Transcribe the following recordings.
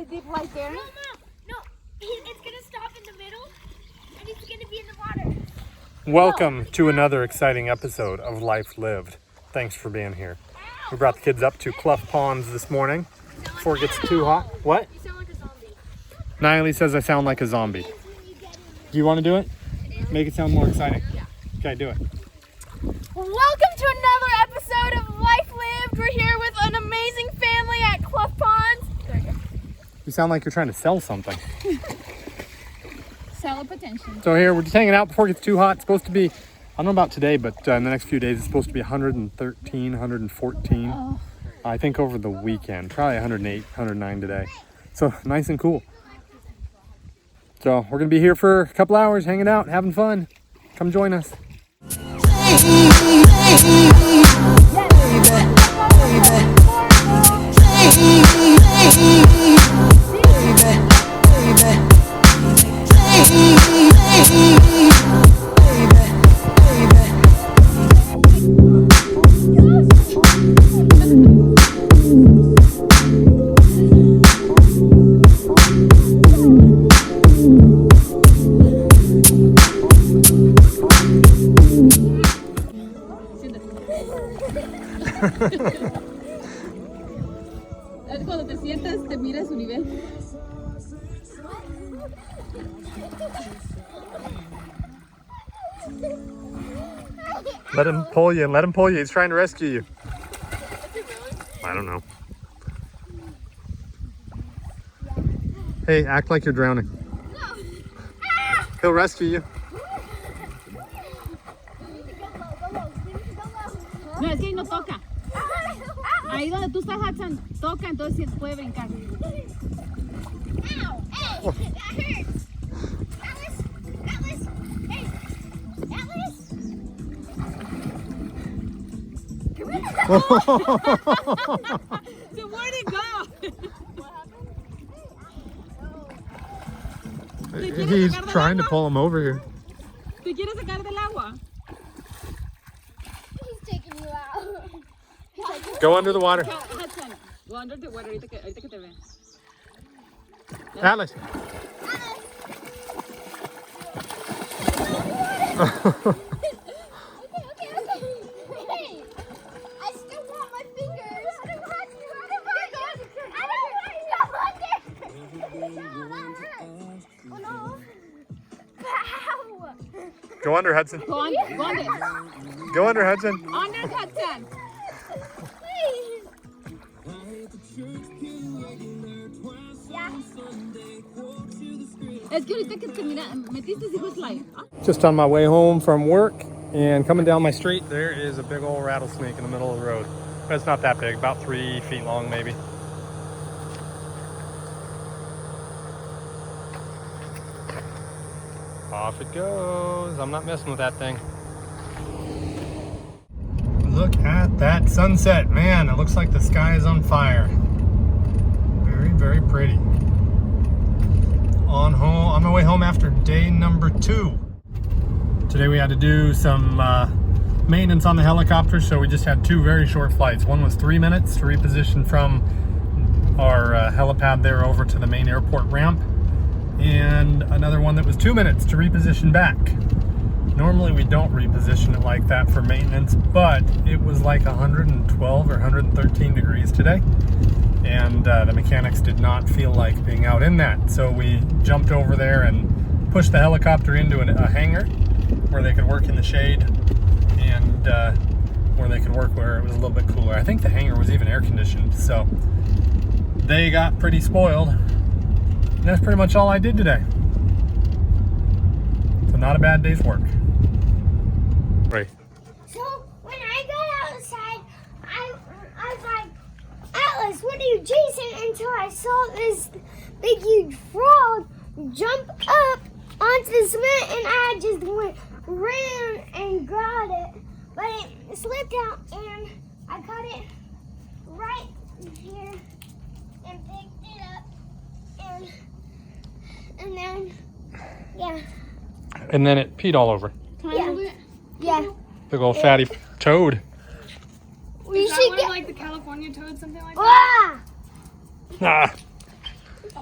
Is it right there? No, it's gonna stop in the middle, and it's gonna be in the water. Welcome to another exciting episode of Life Lived. Thanks for being here. We brought the kids up to Clough Ponds this morning before it gets too hot. What? You sound like a zombie. Niley says I sound like a zombie. Do you want to do it? Make it sound more exciting. Yeah. Okay, do it. Welcome to another episode of Life Lived. We're here with an amazing family at Clough Ponds. You sound like you're trying to sell something. Sell up attention. So here, we're just hanging out before it gets too hot. It's supposed to be, I don't know about today, but in the next few days, it's supposed to be 113, 114. Oh. I think over the weekend, probably 108, 109 today. So nice and cool. So we're going to be here for a couple hours, hanging out, having fun. Come join us. Cuando te sientas, te mira su nivel. Let him pull you. Let him pull you. He's trying to rescue you. I don't know. Hey, act like you're drowning. He'll rescue you. No, es que ahí no toca. Ahí donde tú estás, Hudson, toca, entonces sí puede brincar. Ow! Hey! That hurts! Atlas! Hey! Atlas! So where'd it go? He's trying to pull him over here. ¿Te quieres sacar del agua? He's taking you out. Go under the water. Hudson, go under the water ahorita que te vean. Atlas. Okay. Hey! I still want my fingers. I don't want you. Oh no. Ow! Go under, Hudson. Go under. Go under, Hudson. Under, Hudson. Please. Yeah. Es que ahorita que termina, metiste hijo slide. Just on my way home from work and coming down my street, there is a big old rattlesnake in the middle of the road. But it's not that big, about 3 feet long maybe. Off it goes. I'm not messing with that thing. Look at that sunset. Man, it looks like the sky is on fire. Very, very pretty. On my way home after day number 2. Today we had to do some maintenance on the helicopter, so we just had 2 very short flights. One was 3 minutes to reposition from our helipad there over to the main airport ramp, and another one that was 2 minutes to reposition back. Normally we don't reposition it like that for maintenance, but it was like 112 or 113 degrees today, and the mechanics did not feel like being out in that. So we jumped over there and pushed the helicopter into a hangar where they could work in the shade, and where they could work where it was a little bit cooler. I think the hangar was even air conditioned, so they got pretty spoiled. And that's pretty much all I did today. So not a bad day's work. Right. So when I got outside, I was like, Atlas, what are you chasing? Until I saw this big huge frog jump up onto the cement, and I just ran and got it. But it slipped out, and I caught it right here and picked it up, and then yeah. And then it peed all over. Yeah. Big old fatty toad. We Is that should one get of, like the California toad, something like that? ah! Ah,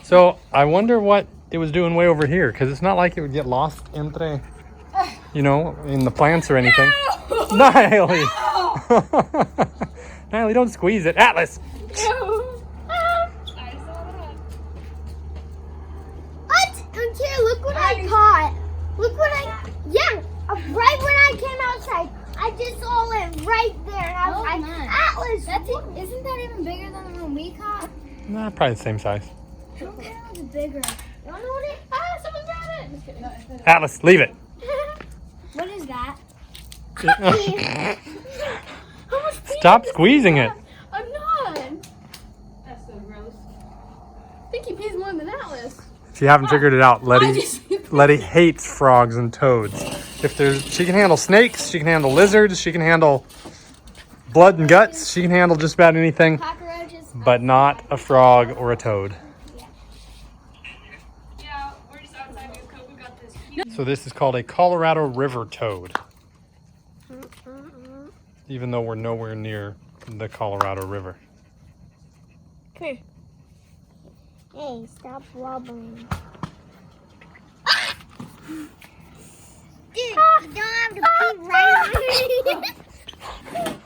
So I wonder what it was doing way over here, because it's not like it would get lost entre, you know, in the plants or anything. No! Niley! Niley, don't squeeze it. Atlas! What? And here, look what I caught. Look what yeah, right when I came outside, I just saw it right there. And I was like, Atlas, Isn't that even bigger than the one we caught? Nah, probably the same size. okay, that was bigger. You wanna know what it? Someone got it! Just kidding. No, it's not. Atlas, leave it. What is that? Stop squeezing it. I'm not! That's so gross. I think he pees more than Atlas. If you haven't figured it out, I just- Letty hates frogs and toads. She can handle snakes, she can handle lizards, she can handle blood and guts, she can handle just about anything, Cockroaches. but not a frog or a toad. Yeah, we're just outside because we got this huge. So this is called a Colorado River toad, even though we're nowhere near the Colorado River. Come here. Hey, stop wobbling. Dude, you don't have to pee right on me.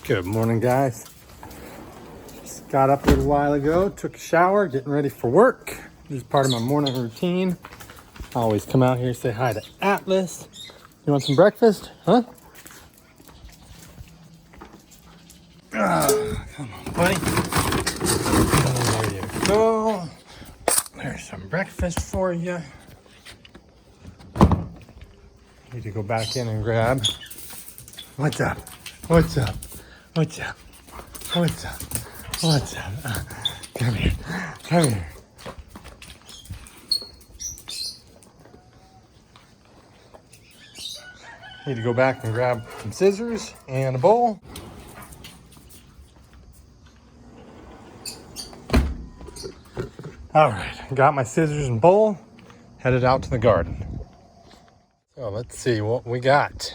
Good morning, guys. Just got up a little while ago, took a shower, getting ready for work. This is part of my morning routine. I always come out here and say hi to Atlas. You want some breakfast? Huh? Come on, buddy. There you go. There's some breakfast for you. Need to go back in and grab. What's up? What's up? What's up? What's up? What's up? Come here. Come here. Need to go back and grab some scissors and a bowl. All right, got my scissors and bowl, headed out to the garden. So let's see what we got.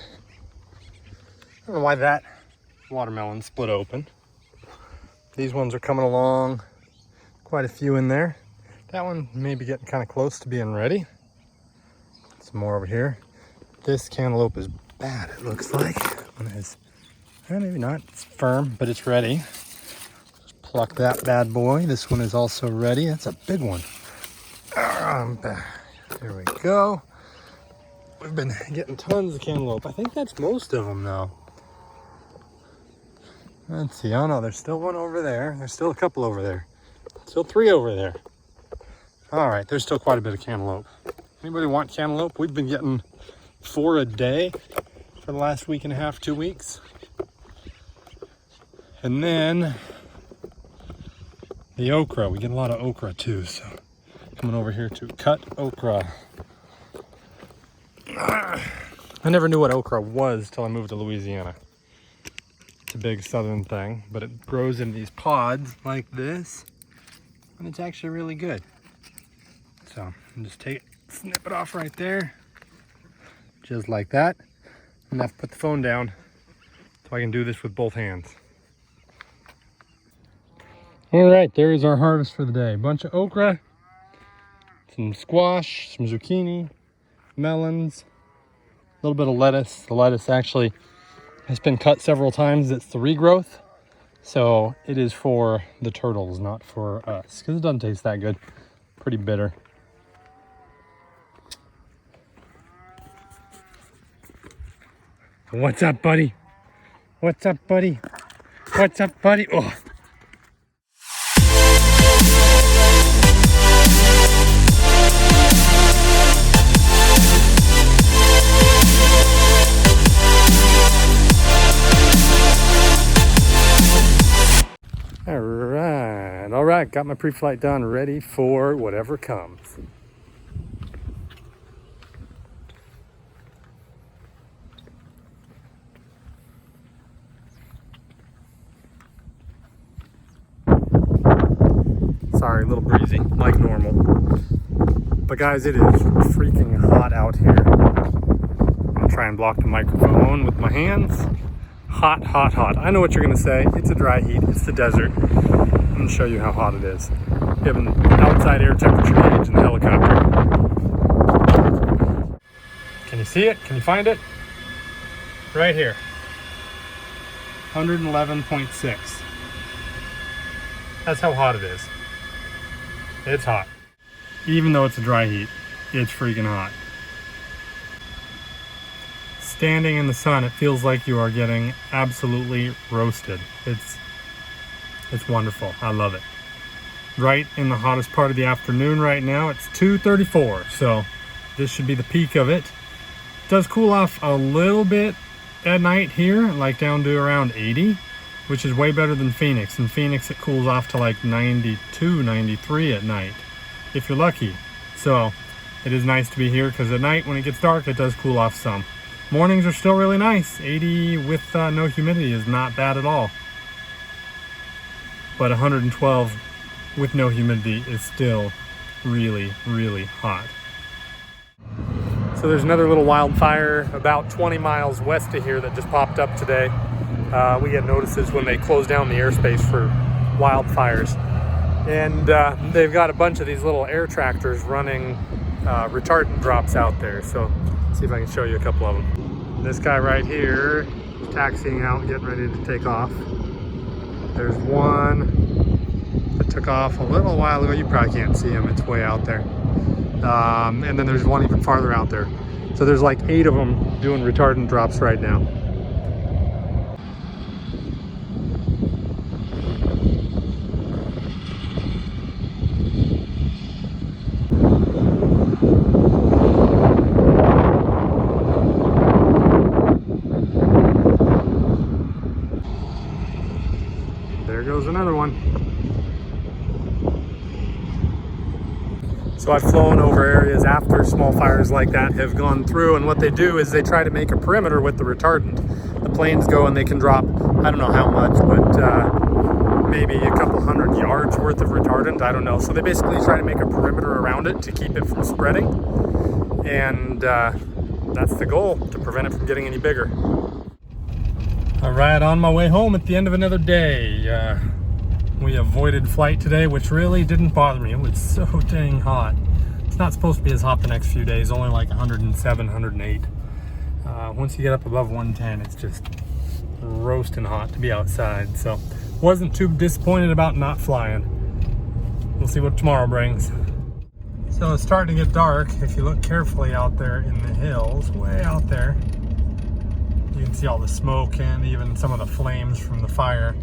I don't know why that watermelon split open. These ones are coming along, quite a few in there. That one may be getting kind of close to being ready. Some more over here. This cantaloupe is bad, it looks like. One is, maybe not, it's firm, but it's ready. Just pluck that bad boy. This one is also ready. That's a big one. There we go. We've been getting tons of cantaloupe. I think that's most of them now. Let's see, oh no, there's still one over there. There's still a couple over there. Still 3 over there. All right, there's still quite a bit of cantaloupe. Anybody want cantaloupe? We've been getting 4 a day for the last week and a half, 2 weeks. And then the okra, we get a lot of okra too, so coming over here to cut okra. I never knew what okra was till I moved to Louisiana. It's a big southern thing, but it grows in these pods like this, and it's actually really good. So I'm just snip it off right there, just like that. And I have to put the phone down so I can do this with both hands. All right, there is our harvest for the day. A bunch of okra, some squash, some zucchini, melons, a little bit of lettuce. The lettuce actually has been cut several times. It's the regrowth, so it is for the turtles, not for us, because it doesn't taste that good. Pretty bitter. What's up, buddy? What's up, buddy? What's up, buddy? Oh. All right, got my pre-flight done, ready for whatever comes. Sorry, a little breezy, like normal. But guys, it is freaking hot out here. I'm gonna try and block the microphone with my hands. Hot, hot, hot. I know what you're gonna say. It's a dry heat, it's the desert. I'm show you how hot it is. We have an outside air temperature gauge in the helicopter. Can you see it? Can you find it? Right here. 111.6. That's how hot it is. It's hot. Even though it's a dry heat, it's freaking hot. Standing in the sun, it feels like you are getting absolutely roasted. It's wonderful. I love it. Right in the hottest part of the afternoon right now. It's 2:34, so this should be the peak of it. It does cool off a little bit at night here, like down to around 80, which is way better than Phoenix. In Phoenix, it cools off to like 92, 93 at night, if you're lucky. So it is nice to be here because at night when it gets dark, it does cool off some. Mornings are still really nice. 80 with no humidity is not bad at all. But 112 with no humidity is still really, really hot. So there's another little wildfire about 20 miles west of here that just popped up today. We get notices when they close down the airspace for wildfires. And they've got a bunch of these little air tractors running retardant drops out there. So let's see if I can show you a couple of them. This guy right here is taxiing out, getting ready to take off. There's one that took off a little while ago. You probably can't see him, it's way out there. And then there's one even farther out there. So there's like 8 of them doing retardant drops right now. There goes another one. So I've flown over areas after small fires like that have gone through, and what they do is they try to make a perimeter with the retardant. The planes go and they can drop, I don't know how much, but maybe a couple hundred yards worth of retardant, I don't know. So they basically try to make a perimeter around it to keep it from spreading. And that's the goal, to prevent it from getting any bigger. All right, on my way home at the end of another day. We avoided flight today, which really didn't bother me. It was so dang hot. It's not supposed to be as hot the next few days, only like 107, 108. Once you get up above 110, it's just roasting hot to be outside. So wasn't too disappointed about not flying. We'll see what tomorrow brings. So it's starting to get dark. If you look carefully out there in the hills, way out there, you can see all the smoke and even some of the flames from the fire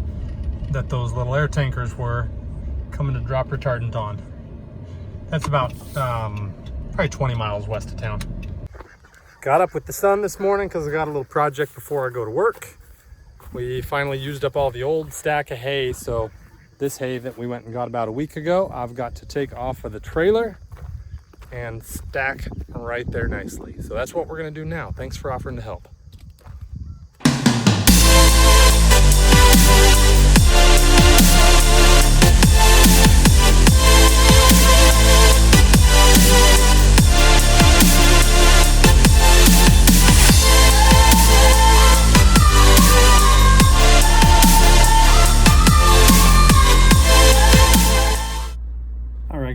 that those little air tankers were coming to drop retardant on. That's about probably 20 miles west of town. Got up with the sun this morning because I got a little project before I go to work. We finally used up all the old stack of hay, so this hay that we went and got about a week ago, I've got to take off of the trailer and stack right there nicely. So that's what we're gonna do now. Thanks for offering to help.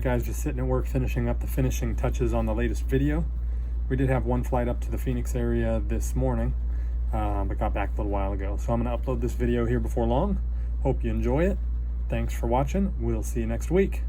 Guys, just sitting at work finishing up the finishing touches on the latest video. We did have one flight up to the Phoenix area this morning, but got back a little while ago. So I'm going to upload this video here before long. Hope you enjoy it. Thanks for watching. We'll see you next week.